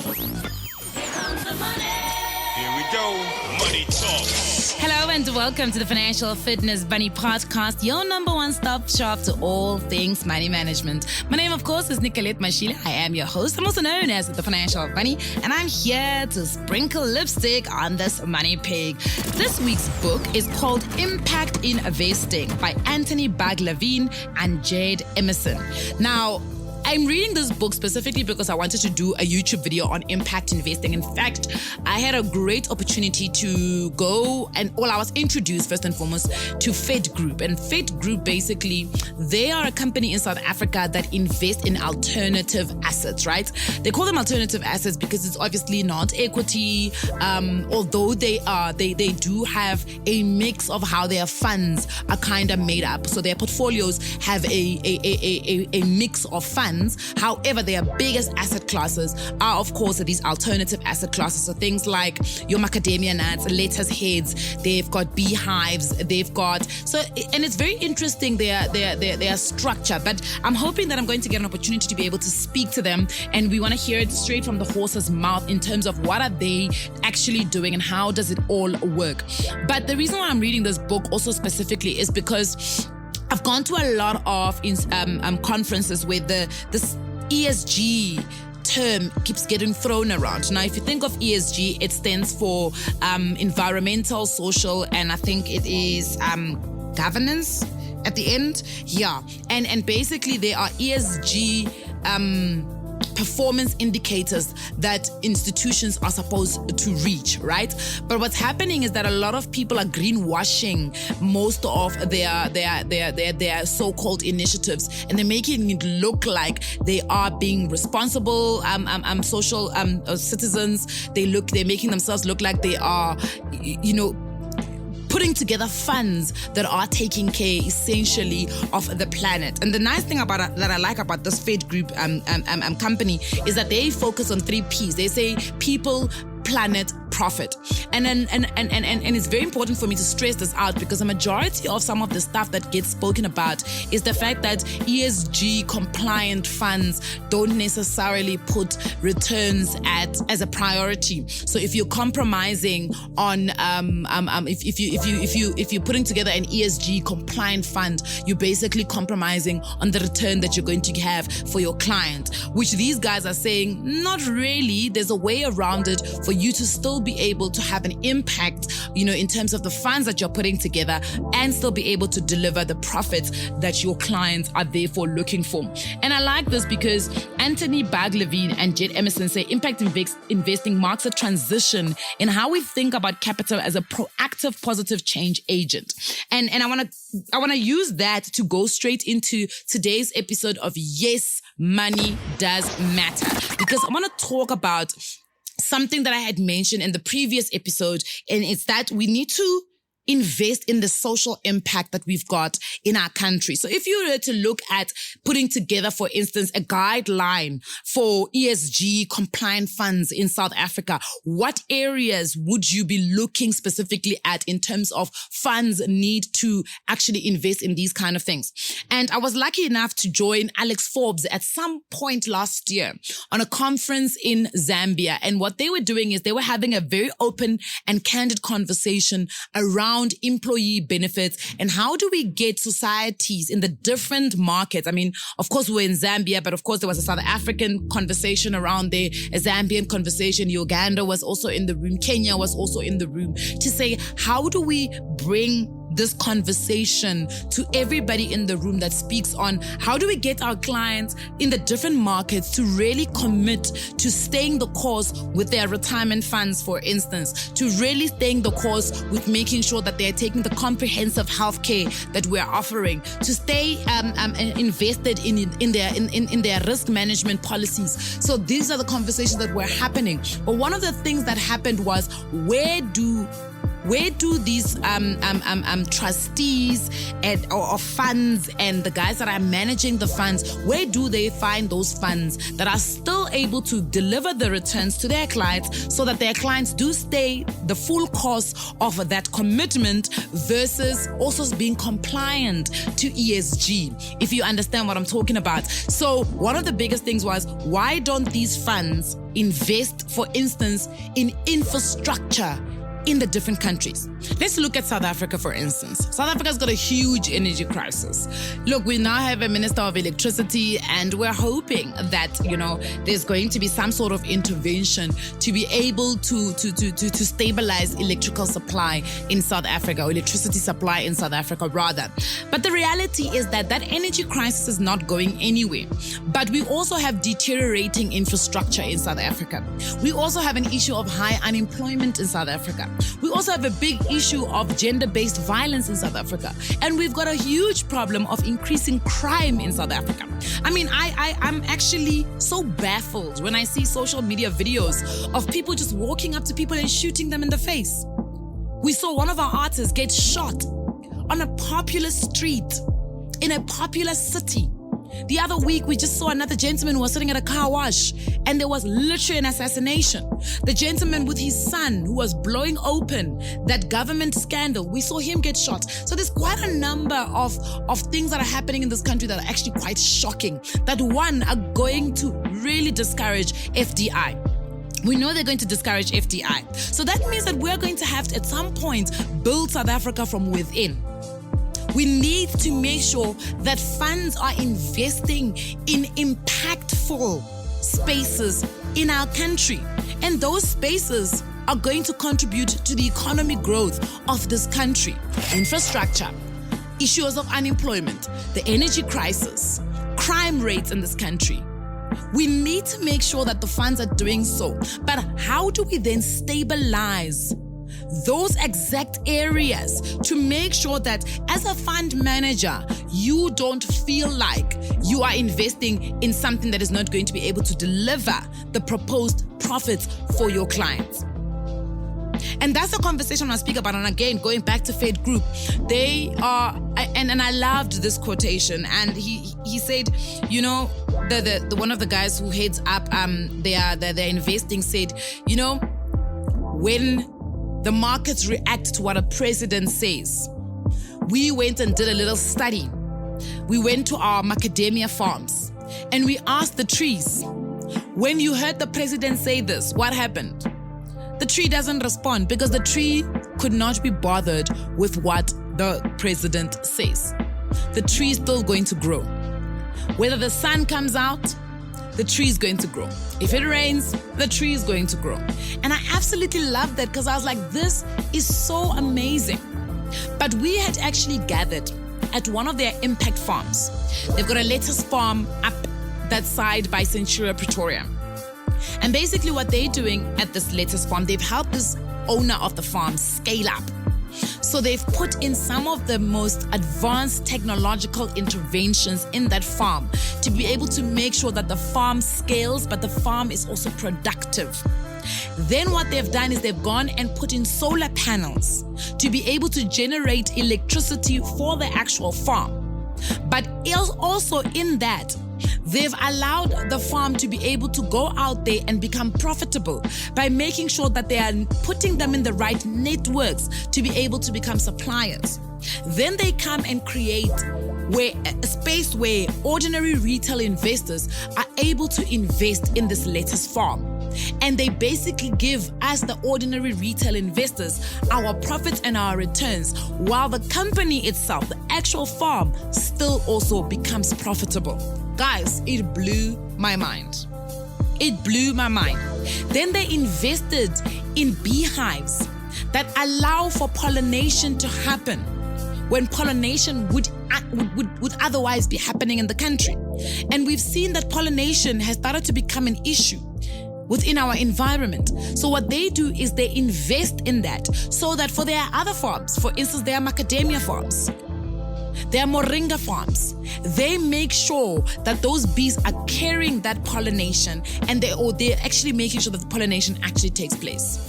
Here we go. Money Talk. Hello and welcome to the Financial Fitness Bunny Podcast, your number one stop shop to all things money management. My name, of course, is Nicolette Mashila. I am your host. I'm also known as the Financial Bunny, and I'm here to sprinkle lipstick on this money pig. This week's book is called Impact in Investing by Anthony Levine and Jade Emerson. Now, I'm reading this book specifically because I wanted to do a YouTube video on impact investing. In fact, I had a great opportunity to go I was introduced first and foremost to Fed Group. And Fed Group, basically, they are a company in South Africa that invest in alternative assets, right? They call them alternative assets because it's obviously not equity, although they do have a mix of how their funds are kind of made up. So their portfolios have a mix of funds. However, their biggest asset classes are, of course, these alternative asset classes. So things like your macadamia nuts, lettuce heads, they've got beehives, and it's very interesting, their structure. But I'm hoping that I'm going to get an opportunity to be able to speak to them, and we want to hear it straight from the horse's mouth in terms of what are they actually doing and how does it all work. But the reason why I'm reading this book also specifically is because I've gone to a lot of conferences where this ESG term keeps getting thrown around. Now, if you think of ESG, it stands for environmental, social, and I think it is governance at the end. Yeah. And basically there are ESG performance indicators that institutions are supposed to reach, right? But what's happening is that a lot of people are greenwashing most of their so-called initiatives, and they're making it look like they are being responsible social citizens. They're making themselves look like they are, putting together funds that are taking care essentially of the planet. And the nice thing that I like about this Fed Group company is that they focus on 3 P's. They say people, planet, profit. And it's very important for me to stress this out because the majority of some of the stuff that gets spoken about is the fact that ESG compliant funds don't necessarily put returns as a priority. So if you're compromising on if you're putting together an ESG compliant fund, you're basically compromising on the return that you're going to have for your client, which these guys are saying not really. There's a way around it for you to still be able to have an impact, in terms of the funds that you're putting together and still be able to deliver the profits that your clients are therefore looking for. And I like this because Anthony Levine and Jade Emerson say impact investing marks a transition in how we think about capital as a proactive, positive change agent. And I want to use that to go straight into today's episode of Yes, Money Does Matter, because I want to talk about something that I had mentioned in the previous episode, and it's that we need to invest in the social impact that we've got in our country. So if you were to look at putting together, for instance, a guideline for ESG compliant funds in South Africa, what areas would you be looking specifically at in terms of funds need to actually invest in these kind of things? And I was lucky enough to join Alex Forbes at some point last year on a conference in Zambia. And what they were doing is they were having a very open and candid conversation around employee benefits and how do we get societies in the different markets. I mean, of course, we're in Zambia, but of course there was a South African conversation around there, a Zambian conversation. Uganda was also in the room. Kenya was also in the room to say, how do we bring this conversation to everybody in the room that speaks on how do we get our clients in the different markets to really commit to staying the course with their retirement funds, for instance, to really staying the course with making sure that they're taking the comprehensive healthcare that we're offering, to stay invested in their risk management policies. So these are the conversations that were happening. But one of the things that happened was, where do where do these trustees or funds and the guys that are managing the funds, where do they find those funds that are still able to deliver the returns to their clients so that their clients do stay the full course of that commitment versus also being compliant to ESG, if you understand what I'm talking about. So one of the biggest things was, why don't these funds invest, for instance, in infrastructure in the different countries? Let's look at South Africa, for instance. South Africa's got a huge energy crisis. Look, we now have a minister of electricity, and we're hoping that, there's going to be some sort of intervention to be able to stabilize electrical supply in South Africa, or electricity supply in South Africa, rather. But the reality is that energy crisis is not going anywhere. But we also have deteriorating infrastructure in South Africa. We also have an issue of high unemployment in South Africa. We also have a big issue of gender-based violence in South Africa. And we've got a huge problem of increasing crime in South Africa. I mean, I'm actually so baffled when I see social media videos of people just walking up to people and shooting them in the face. We saw one of our artists get shot on a popular street in a popular city. The other week, we just saw another gentleman who was sitting at a car wash, and there was literally an assassination. The gentleman with his son who was blowing open that government scandal, we saw him get shot. So there's quite a number of things that are happening in this country that are actually quite shocking, that one, are going to really discourage FDI. We know they're going to discourage FDI. So that means that we're going to have to, at some point, build South Africa from within. We need to make sure that funds are investing in impactful spaces in our country. And those spaces are going to contribute to the economic growth of this country. Infrastructure, issues of unemployment, the energy crisis, crime rates in this country. We need to make sure that the funds are doing so. But how do we then stabilize those exact areas to make sure that as a fund manager, you don't feel like you are investing in something that is not going to be able to deliver the proposed profits for your clients? And that's the conversation I speak about. And again, going back to Fed Group, they are, and I loved this quotation. And he said, the one of the guys who heads up their investing said, when the markets react to what a president says, we went and did a little study. We went to our macadamia farms and we asked the trees, when you heard the president say this, what happened? The tree doesn't respond because the tree could not be bothered with what the president says. The tree is still going to grow. Whether the sun comes out, the tree is going to grow. If it rains, the tree is going to grow. And I absolutely loved that because I was like, this is so amazing. But we had actually gathered at one of their impact farms. They've got a lettuce farm up that side by Centuria, Pretoria. And basically what they're doing at this lettuce farm, they've helped this owner of the farm scale up. So they've put in some of the most advanced technological interventions in that farm to be able to make sure that the farm scales, but the farm is also productive. Then what they've done is they've gone and put in solar panels to be able to generate electricity for the actual farm. But also in that, they've allowed the farm to be able to go out there and become profitable by making sure that they are putting them in the right networks to be able to become suppliers. Then they come and create a space where ordinary retail investors are able to invest in this lettuce farm. And they basically give us, the ordinary retail investors, our profits and our returns, while the company itself, the actual farm, still also becomes profitable. Guys, it blew my mind. It blew my mind. Then they invested in beehives that allow for pollination to happen when pollination would otherwise be happening in the country. And we've seen that pollination has started to become an issue within our environment. So what they do is they invest in that so that for their other farms, for instance, their macadamia farms, There are moringa farms. They make sure that those bees are carrying that pollination, and they're actually making sure that the pollination actually takes place.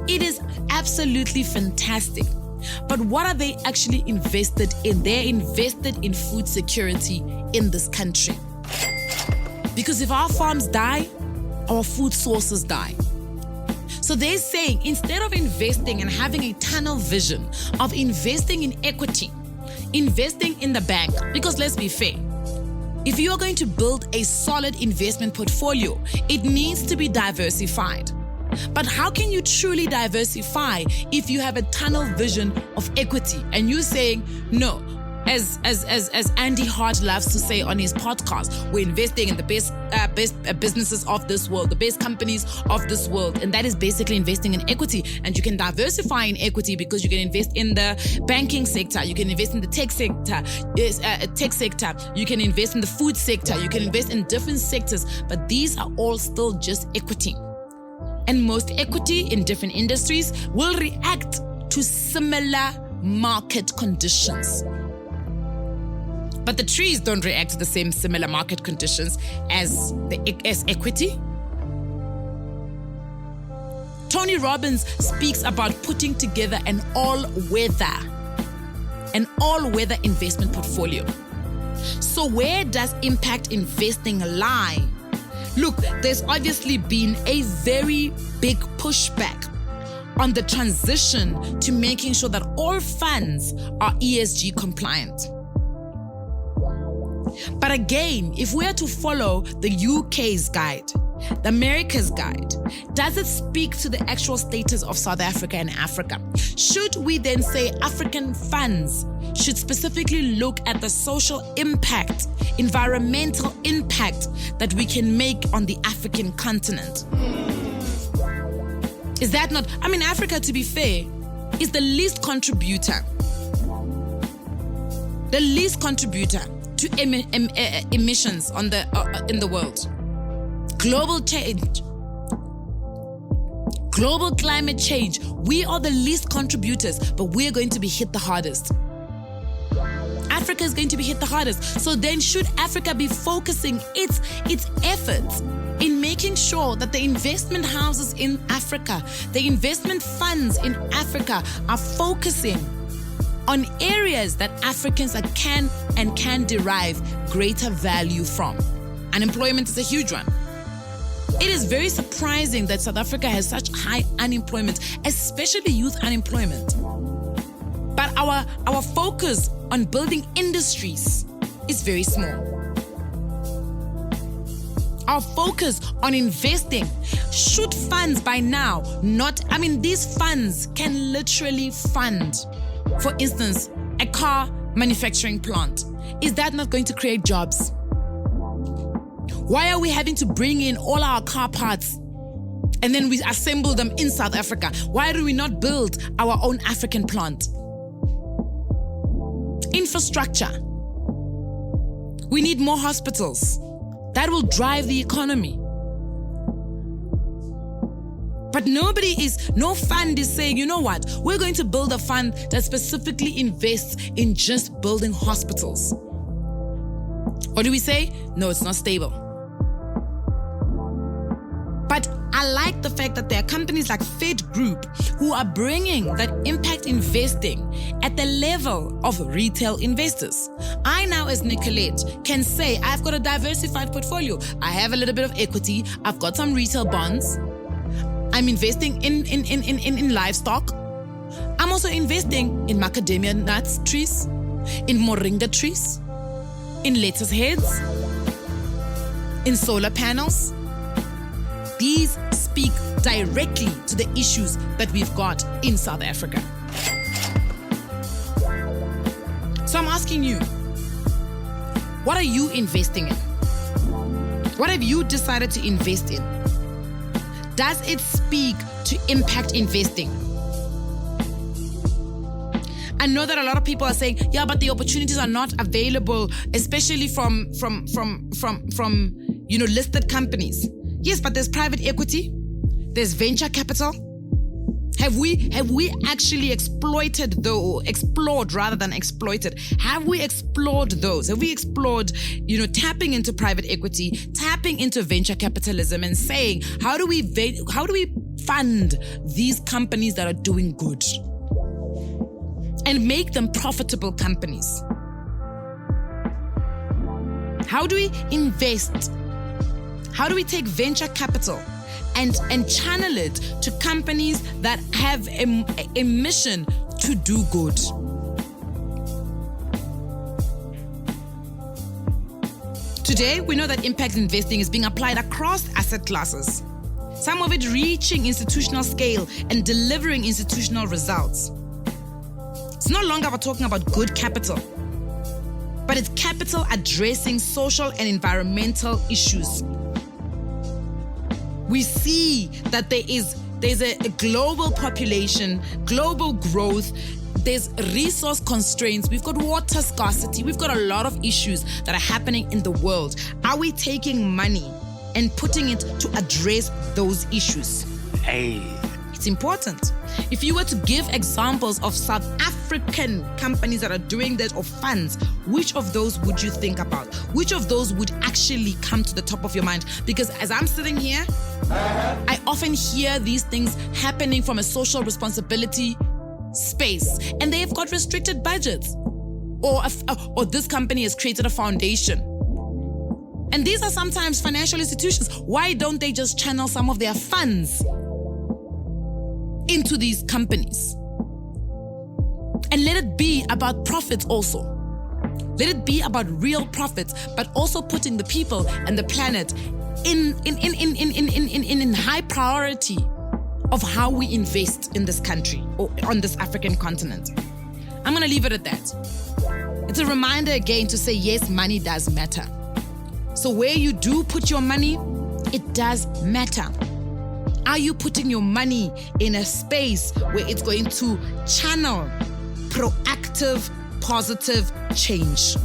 It is absolutely fantastic. But what are they actually invested in? They're invested in food security in this country. Because if our farms die, our food sources die. So they're saying, instead of investing and having a tunnel vision of investing in equity, investing in the bank, because let's be fair, if you are going to build a solid investment portfolio, it needs to be diversified. But how can you truly diversify if you have a tunnel vision of equity and you're saying, no, as Andy Hart loves to say on his podcast, we're investing in the best businesses of this world, the best companies of this world, and that is basically investing in equity. And you can diversify in equity because you can invest in the banking sector, you can invest in the tech sector, you can invest in the food sector, you can invest in different sectors, but these are all still just equity. And most equity in different industries will react to similar market conditions. But the trees don't react to the same similar market conditions as equity. Tony Robbins speaks about putting together an all-weather investment portfolio. So where does impact investing lie? Look, there's obviously been a very big pushback on the transition to making sure that all funds are ESG compliant. But again, if we are to follow the UK's guide, the America's guide, does it speak to the actual status of South Africa and Africa? Should we then say African funds should specifically look at the social impact, environmental impact that we can make on the African continent? Is that not? I mean, Africa, to be fair, is the least contributor. The least contributor to emissions in the world. Global change, global climate change. We are the least contributors, but we're going to be hit the hardest. Africa is going to be hit the hardest. So then should Africa be focusing its efforts in making sure that the investment houses in Africa, the investment funds in Africa are focusing on areas that Africans can derive greater value from? Unemployment is a huge one. It is very surprising that South Africa has such high unemployment, especially youth unemployment. But our focus on building industries is very small. Our focus on investing, should funds by now these funds can literally fund, for instance, a car manufacturing plant. Is that not going to create jobs? Why are we having to bring in all our car parts and then we assemble them in South Africa? Why do we not build our own African plant? Infrastructure. We need more hospitals. That will drive the economy. But no fund is saying, you know what, we're going to build a fund that specifically invests in just building hospitals. Or do we say, no, it's not stable? But I like the fact that there are companies like Fed Group who are bringing that impact investing at the level of retail investors. I now, as Nicolette, can say I've got a diversified portfolio. I have a little bit of equity. I've got some retail bonds. I'm investing in livestock. I'm also investing in macadamia nuts trees, in moringa trees, in lettuce heads, in solar panels. These speak directly to the issues that we've got in South Africa. So I'm asking you, what are you investing in? What have you decided to invest in? Does it speak to impact investing? I know that a lot of people are saying, yeah, but the opportunities are not available, especially from listed companies. Yes, but there's private equity, there's venture capital, Have we actually explored rather than exploited? Have we explored those? Have we explored, tapping into private equity, tapping into venture capitalism and saying, how do we fund these companies that are doing good and make them profitable companies? How do we invest? How do we take venture capital and channel it to companies that have a mission to do good? Today, we know that impact investing is being applied across asset classes, some of it reaching institutional scale and delivering institutional results. It's no longer about talking about good capital, but it's capital addressing social and environmental issues. We see that there's a global population, global growth, there's resource constraints, we've got water scarcity, we've got a lot of issues that are happening in the world. Are we taking money and putting it to address those issues? Hey. It's important. If you were to give examples of South African companies that are doing that, or funds, which of those would you think about? Which of those would actually come to the top of your mind? Because as I'm sitting here, I often hear these things happening from a social responsibility space, and they've got restricted budgets, or this company has created a foundation. And these are sometimes financial institutions. Why don't they just channel some of their funds into these companies? And let it be about profits also. Let it be about real profits, but also putting the people and the planet in high priority of how we invest in this country or on this African continent. I'm going to leave it at that. It's a reminder again to say, yes, money does matter. So where you do put your money, it does matter. Are you putting your money in a space where it's going to channel proactive, positive change?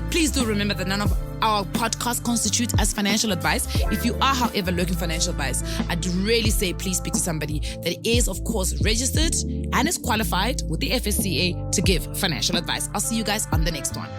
Please do remember that none of our podcasts constitute as financial advice. If you are, however, looking for financial advice, I'd really say please speak to somebody that is, of course, registered and is qualified with the FSCA to give financial advice. I'll see you guys on the next one.